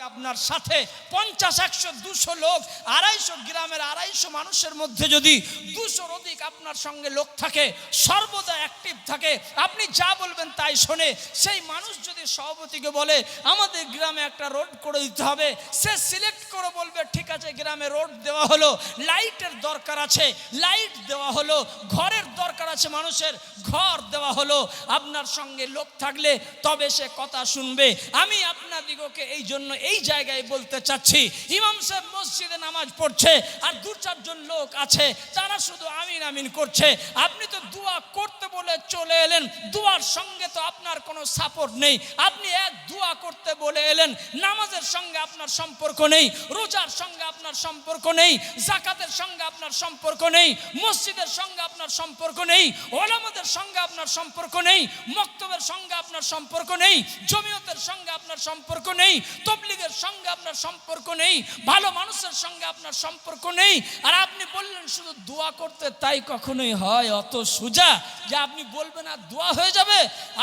আপনার সাথে 50, 100, 200 লোক, 250 গ্রামের 250 মানুষের মধ্যে যদি 200-র অধিক আপনার সঙ্গে লোক থাকে, সর্বদা অ্যাক্টিভ থাকে, আপনি যা বলবেন তাই শোনে, সেই মানুষ যদি সভাপতিকে বলে আমাদের গ্রামে একটা রোড করে দিতে হবে, সে সিলেক্ট করে বলবে ঠিক আছে গ্রামে রোড দেওয়া হলো, লাইটের দরকার আছে লাইট দেওয়া হলো, ঘরের দরকার আছে মানুষের ঘর দেওয়া হলো, আপনার সঙ্গে লোক থাকলে তবে সে কথা শুনবে। আমি আপনাদিগকে এই জন্য এই জায়গায় বলতে চাচ্ছি, ইমাম সাহেব মসজিদে নামাজ পড়ছে আর 2-4 জন লোক আছে তারা শুধু আমিন আমিন করছে, আপনি তো দোয়া করতে বলে চলে এলেন, দোয়ার সঙ্গে তো আপনার কোনো সাপোর্ট নেই, আপনি এক দোয়া করতে বলে এলেন, নামাজের সঙ্গে আপনার সম্পর্ক নেই, রোজার সঙ্গে আপনার সম্পর্ক নেই, যাকাতের সঙ্গে আপনার সম্পর্ক নেই, মসজিদের সঙ্গে আপনার সম্পর্ক নেই, ওলামাদের সঙ্গে আপনার সম্পর্ক নেই, মক্তবের সঙ্গে আপনার সম্পর্ক নেই, জমিয়তের সঙ্গে আপনার সম্পর্ক নেই, তবলিগের সঙ্গে আপনার সম্পর্ক নেই, ভালো মানুষের সঙ্গে আপনার সম্পর্ক নেই, আর আপনি বললেন শুধু দোয়া করতে, তাই কখনোই হয় অত সোজা যে আপনি বলবেন আর দোয়া হয়ে যাবে?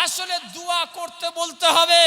আসলে দোয়া করতে বলতে হবে,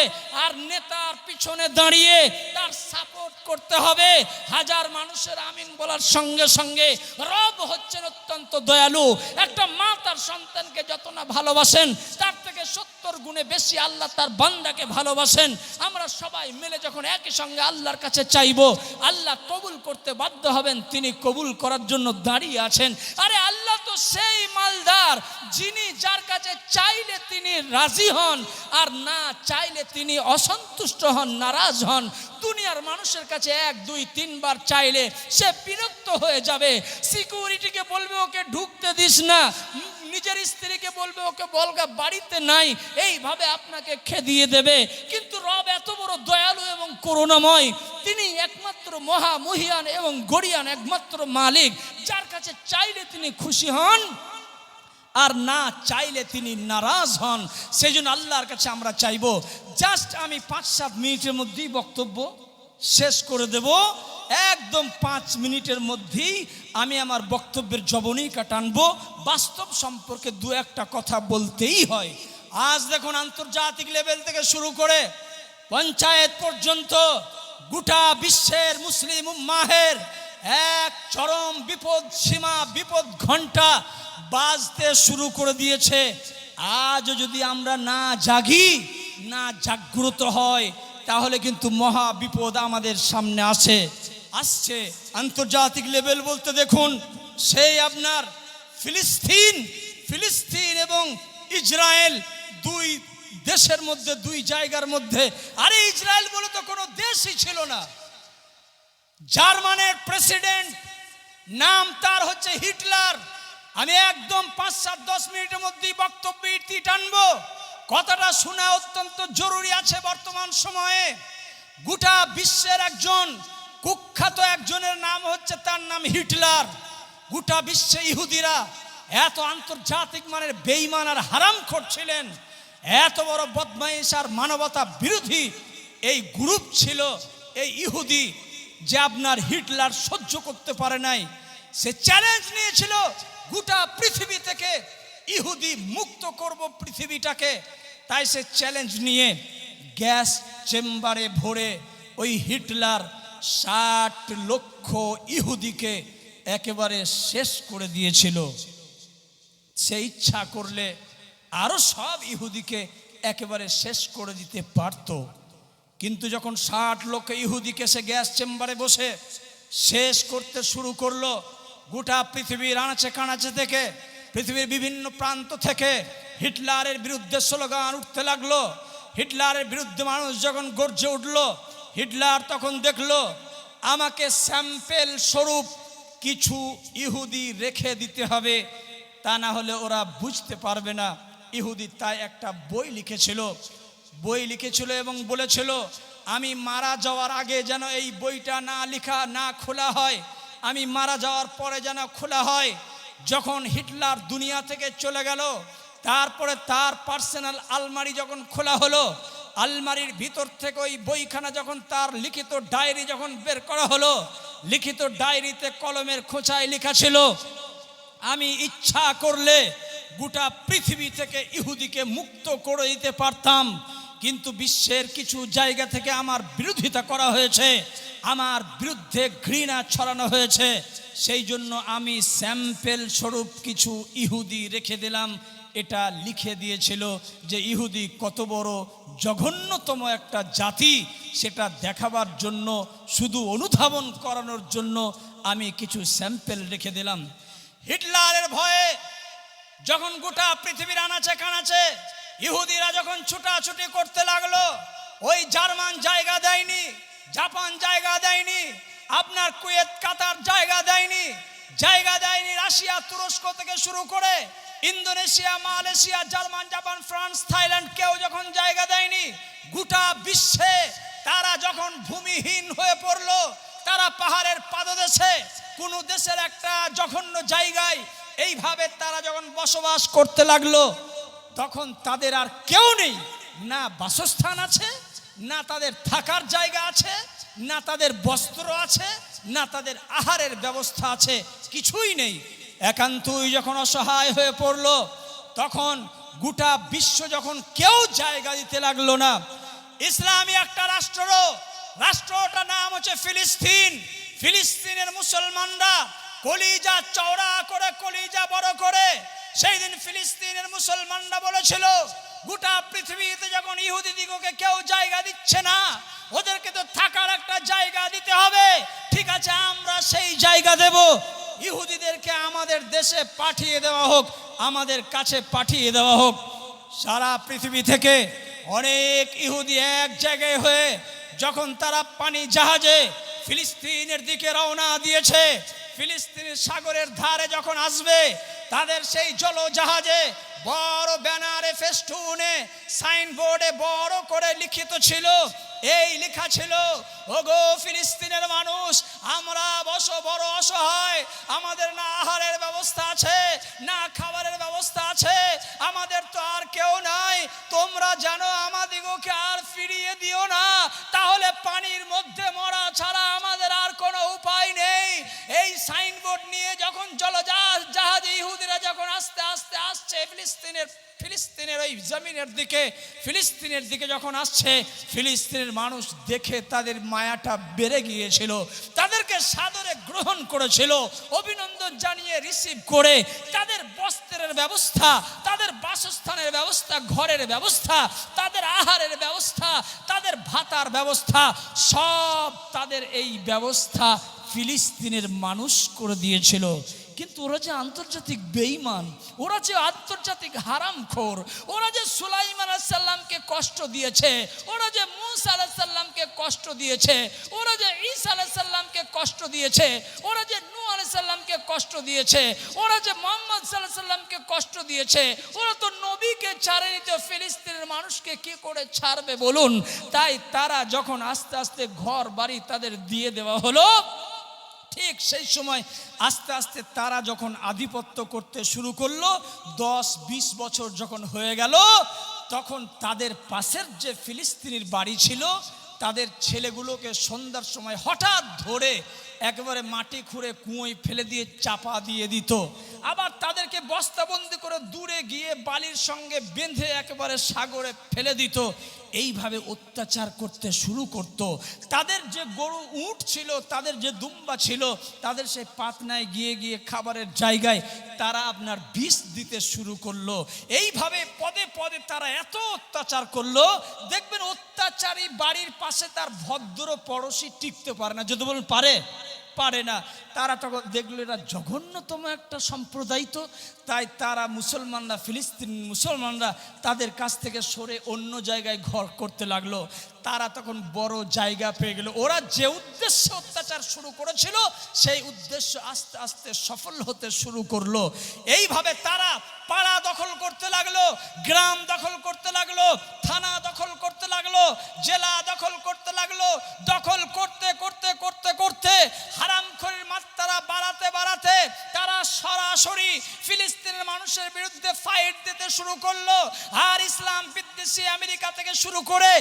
আর নেতার পিছনে দাঁড়িয়ে তার সাপোর্ট করতে হবে। হাজার মানুষের আমিন বলার সঙ্গে সঙ্গে রব হচ্ছেন অত্যন্ত দয়ালু। একটা মা তার সন্তানকে যত না ভালোবাসেন, তার থেকে 70 গুণে বেশি আল্লাহ তার বান্দাকে ভালোবাসেন। আমরা সবাই মিলে যখন একই সঙ্গে আল্লাহর কাছে চাইবো, আল্লাহ কবুল করতে বাধ্য হবেন, তিনি কবুল করার জন্য দাঁড়িয়ে আছেন। আরে আল্লাহ তো সেই মালদার, যিনি যার কাছে চাইলে তিনি রাজি হন, আর না চাইলে তিনি অসন্তুষ্ট হন, নারাজ হন। দুনিয়ার মানুষের কাছে 1, 2, 3 বার চাইলে সে বিরক্ত হয়ে যাবে। সিকিউরিটিকে বলবে ওকে ঢুকতে দিস না, নিজের স্ত্রীকে বলবে ওকে বলগা বাড়িতে নাই, এইভাবে আপনাকে খেদিয়ে দেবে। কিন্তু রব এত বড় দয়ালু এবং করুণাময়, তিনি একমাত্র মহামহিয়ান এবং গরিয়ান একমাত্র মালিক, যার কাছে চাইলে তিনি খুশি হন আর না চাইলে তিনি নারাজ হন। সেই জন্য আল্লাহর কাছে আমরা চাইবো। জাস্ট আমি 5-7 মিনিটের মধ্যেই বক্তব্য শেষ করে দেব, একদম 5 মিনিটের মধ্যেই আমি আমার বক্তব্যের জবনিকা টানবো। বাস্তব সম্পর্কে 2-1টা কথা বলতেই হয়। আজ দেখুন আন্তর্জাতিক লেভেল থেকে শুরু করে পঞ্চায়েত পর্যন্ত গোটা বিশ্বের মুসলিম উম্মাহের এক চরম বিপদ সীমা, বিপদ ঘণ্টা বাজতে শুরু করে দিয়েছে। আজও যদি আমরা না জাগি, না জাগ্রত হয়, তাহলে কিন্তু মহা বিপদ আমাদের সামনে আসছে। আন্তর্জাতিক লেভেল বলতে দেখুন, সেই আপনার ফিলিস্তিন এবং ইসরায়েল, 2 দেশের মধ্যে, 2 জায়গার মধ্যে। আরে ইসরায়েল বলে তো কোনো দেশই ছিল না। জার্মানের প্রেসিডেন্ট, নাম তার হচ্ছে হিটলার। আমি একদম 5-7-10 মিনিটের মধ্যেই বক্তব্য ইতি টানবো। কথাটা শোনা অত্যন্ত জরুরি আছে বর্তমান সময়ে। গোটা বিশ্বের একজন কুখ্যাত একজনের নাম হচ্ছে, তার নাম হিটলার। গোটা বিশ্বে ইহুদিরা এত আন্তর্জাতিক মানের বেঈমান আর হারামখোর ছিলেন, এত বড় বদমাইশ আর মানবতা বিরোধী এই গ্রুপ ছিল এই ইহুদি, যে আপনার হিটলার সহ্য করতে পারে নাই। সে চ্যালেঞ্জ নিয়েছিল গোটা পৃথিবী থেকে ইহুদি মুক্ত করব পৃথিবীটাকে। তাই সে চ্যালেঞ্জ নিয়ে গ্যাস চেম্বারে ভরে ওই হিটলার 60 লক্ষ ইহুদিকে একেবারে শেষ করে দিয়েছিল। সে ইচ্ছা করলে আরো সব ইহুদিকে একেবারে শেষ করে দিতে পারত, কিন্তু যখন 60 লক্ষ ইহুদিকে সে গ্যাস চেম্বারে বসে শেষ করতে শুরু করলো, গোটা পৃথিবীর আনাচে কানাচে থেকে, পৃথিবীর বিভিন্ন প্রান্ত থেকে হিটলারের বিরুদ্ধে স্লোগান উঠতে লাগলো। হিটলারের বিরুদ্ধে মানুষ যখন গর্জে উঠলো, হিটলার তখন দেখলো আমাকে স্যাম্পেল স্বরূপ কিছু ইহুদি রেখে দিতে হবে, তা না হলে ওরা বুঝতে পারবে না। ইহুদি তাই একটা বই লিখেছিল এবং বলেছিল, আমি মারা যাওয়ার আগে যেন এই বইটা না খোলা হয়, আমি মারা যাওয়ার পরে যেন খোলা হয়। যখন হিটলার দুনিয়া থেকে চলে গেল, তারপরে তার পার্সোনাল আলমারি যখন খোলা হলো, আলমারির ভিতর থেকে ওই বইখানা যখন তার লিখিত ডায়েরি যখন বের করা হলো, লিখিত ডায়েরিতে কলমের খোঁচায় লেখা ছিল, আমি ইচ্ছা করলে গোটা পৃথিবী থেকে ইহুদিকে মুক্ত করে দিতে পারতাম, কিন্তু বিশ্বের কিছু জায়গা থেকে আমার বিরোধিতা করা হয়েছে, আমার বিরুদ্ধে ঘৃণা ছড়ানো হয়েছে। সেই জন্য আমি স্যাম্পেল স্বরূপ কিছু ইহুদি রেখে দিলাম। এটা লিখে দিয়েছিল যে ইহুদি কত বড় জঘন্যতম একটা জাতি, সেটা দেখাবার জন্য, শুধু অনুধাবন করানোর জন্য আমি কিছু স্যাম্পেল রেখে দিলাম। হিটলারের ভয়ে যখন গোটা পৃথিবীর আনাচে কানাচে ইহুদিরা যখন ছুটাছুটি করতে লাগলো, ওই জার্মান জায়গা দেয়নি, জাপান জায়গা দেয়নি, আপনার কুয়েত কাতার জায়গা দেয়নি, রাশিয়া তুরস্ক থেকে শুরু করে Indonesia, Malaysia, German, Japan, France, Thailand কেউ যখন জায়গা দেয়নি, গোটা বিশ্বে তারা যখন ভূমিহীন হয়ে পড়লো, তারা পাহাড়ের পাদদেশে কোন দেশের একটা জঘন্য জায়গায় এইভাবে তারা যখন বসবাস করতে লাগলো, তখন তাদের আর কেউ নেই, না বাসস্থান আছে, না তাদের থাকার জায়গা আছে, না তাদের বস্ত্র আছে, না তাদের আহারের ব্যবস্থা আছে, কিছুই নেই। একান্তই যখন অসহায় হয়ে পড়লো, তখন গোটা বিশ্ব যখন কেউ জায়গা দিতে লাগলো না, ইসলামী একটা রাষ্ট্রটার নাম হচ্ছে ফিলিস্তিন। ফিলিস্তিনের মুসলমানরা কলিজা চওড়া করে, কলিজা বড় করে সেই দিন ফিলিস্তিনের মুসলমানরা বলেছিল, গোটা পৃথিবীতে যখন ইহুদি দিগকে কেউ জায়গা দিচ্ছে না, ওদেরকে তো থাকার একটা জায়গা দিতে হবে, ঠিক আছে আমরা সেই জায়গা দেব, ইহুদিদেরকে আমাদের দেশে পাঠিয়ে দেওয়া হোক, আমাদের কাছে পাঠিয়ে দেওয়া হোক। সারা পৃথিবী থেকে অনেক ইহুদি এক জায়গায় হয়ে যখন তারা পানি জাহাজে ফিলিস্তিনের দিকে রওনা দিয়েছে, ফিলিস্তিনের সাগরের ধারে যখন আসবে, তাদের সেই জলজাহাজে বড় ব্যানারে, ফেস্টুনে, সাইনবোর্ডে বড় করে লিখিত ছিল, এই লেখা ছিল, ওগো ফিলিস্তিনের মানুষ, আমরা বড় অসহায়, আমাদের না আহারের ব্যবস্থা আছে, না খাবারের ব্যবস্থা আছে, আমাদের তো আর কেউ নাই, তোমরা জানো আমাদিগকে আর ফিরিয়ে দিও না, তাহলে পানির মধ্যে মরা ছাড়া আমাদের আর কোনো উপায় নেই। এই সাইনবোর্ড নিয়ে যখন জাহাজে ইহুদিরা যখন আস্তে আস্তে আসছে ফিলিস্তিনের ওই জমিনের দিকে, ফিলিস্তিনের দিকে যখন আসছে, ফিলিস্তিনের মানুষ দেখে তাদের মায়াটা বেড়ে গিয়েছিল, তাদেরকে সাদরে গ্রহণ করেছিল, অভিনন্দন জানিয়ে রিসিভ করে তাদের বস্ত্রের ব্যবস্থা, তাদের বাসস্থানের ব্যবস্থা, ঘরের ব্যবস্থা, তাদের আহারের ব্যবস্থা, তাদের ভাতার ব্যবস্থা, সব তাদের এই ব্যবস্থা ফিলিস্তিনের মানুষ করে দিয়েছিল। কিন্তু ওরা যে আন্তর্জাতিক বেঈমান, ওরা যে আন্তর্জাতিক হারামখোর, ওরা যে সুলাইমান আলাইহিস সালামকে কষ্ট দিয়েছে, ওরা যে মূসা আলাইহিস সালামকে কষ্ট দিয়েছে, ওরা যে ঈসা আলাইহিস সালামকে কষ্ট দিয়েছে, ওরা যে নূহ আলাইহিস সালামকে কষ্ট দিয়েছে, ওরা যে মুহাম্মদ সাল্লাল্লাহু আলাইহি সাল্লামকে কষ্ট দিয়েছে, ওরা তো নবীকে ছাড়েনি, তো ফিলিস্তিনের মানুষকে কি করে ছাড়বে বলুন? তাই তারা যখন আস্তে আস্তে ঘর বাড়ি তাদের দিয়ে দেওয়া হলো, ঠিক সেই সময় আস্তে আস্তে তারা যখন আধিপত্য করতে শুরু করলো, 10-20 বছর যখন হয়ে গেল, তখন তাদের পাশের যে ফিলিস্তিনির বাড়ি ছিল, তাদের ছেলেগুলোকে সন্ধ্যার সময় হঠাৎ ধরে একেবারে মাটি খুঁড়ে কুঁয়োয় ফেলে দিয়ে চাপা দিয়ে দিত, আবার তাদেরকে বস্তাবন্দি করে দূরে গিয়ে বালির সঙ্গে বেঁধে একেবারে সাগরে ফেলে দিত। এইভাবে অত্যাচার করতে শুরু করত। তাদের যে গরু উট ছিল, তাদের যে দুম্বা ছিল, তাদের সেই পাতনায় গিয়ে গিয়ে খাবারের জায়গায় তারা আপনার বিষ দিতে শুরু করলো। এইভাবে পদে পদে তারা এত অত্যাচার করলো, দেখবেন অত্যাচারী বাড়ির পাশে তার ভদ্র পড়োশি টিকতে পারে না। যদি বলেন পারে না, তারা তখন দেখলো এরা জঘন্যতম একটা সম্প্রদায়, তো তাই তারা মুসলমানরা, ফিলিস্তিন মুসলমানরা তাদের কাছ থেকে সরে অন্য জায়গায় ঘর করতে লাগলো। তারা তখন বড় জায়গা পেয়ে গেল। ওরা যে উদ্দেশ্যে অত্যাচার শুরু করেছিল, সেই উদ্দেশ্য আস্তে আস্তে সফল হতে শুরু করলো। এইভাবে তারা পাড়া দখল করতে লাগলো, গ্রাম দখল করতে লাগলো, থানা দখল করতে লাগলো, জেলা দখল করতে লাগলো। দখল করতে করতে করতে করতে হারামখোরের মাত্রা বাড়াতে বাড়াতে তারা সরাসরি ফিলিস্তিনের মানুষের বিরুদ্ধে ফাইট দিতে শুরু করলো। আর ইসলাম বিদ্বেষী আমেরিকা থেকে শুরু করে,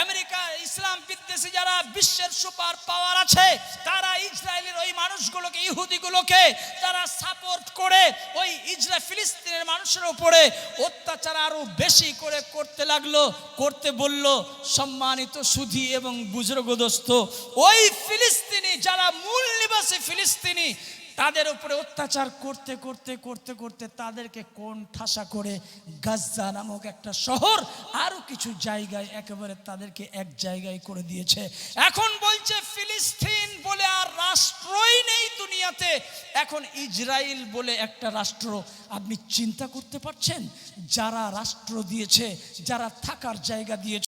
আমেরিকা ইসলাম বিদ্বেষী যে যারা বিশ্বের সুপার পাওয়ার আছে তারা ইসরায়েলের ওই মানুষগুলোকে, ইহুদিগুলোকে তারা সাপোর্ট করে ওই ফিলিস্তিনের মানুষের উপরে অত্যাচার আরো বেশি করে করতে লাগলো, করতে বলল। সম্মানিত সুধী এবং বুজুর্গ দোস্ত, ওই ফিলিস্তিনি যারা মূল নিবাসী ফিলিস্তিনি তাদের উপরে অত্যাচার করতে করতে করতে করতে তাদেরকে কোন ঠাসা করে গাজ্জা নামক একটা শহর আরো কিছু জায়গায় একেবারে তাদেরকে এক জায়গায় করে দিয়েছে। এখন বলছে ফিলিস্তিন বলে আর রাষ্ট্রই নেই দুনিয়াতে, এখন ইসরায়েল বলে একটা রাষ্ট্র। আপনি চিন্তা করতে পারছেন, যারা রাষ্ট্র দিয়েছে, যারা থাকার জায়গা দিয়েছে,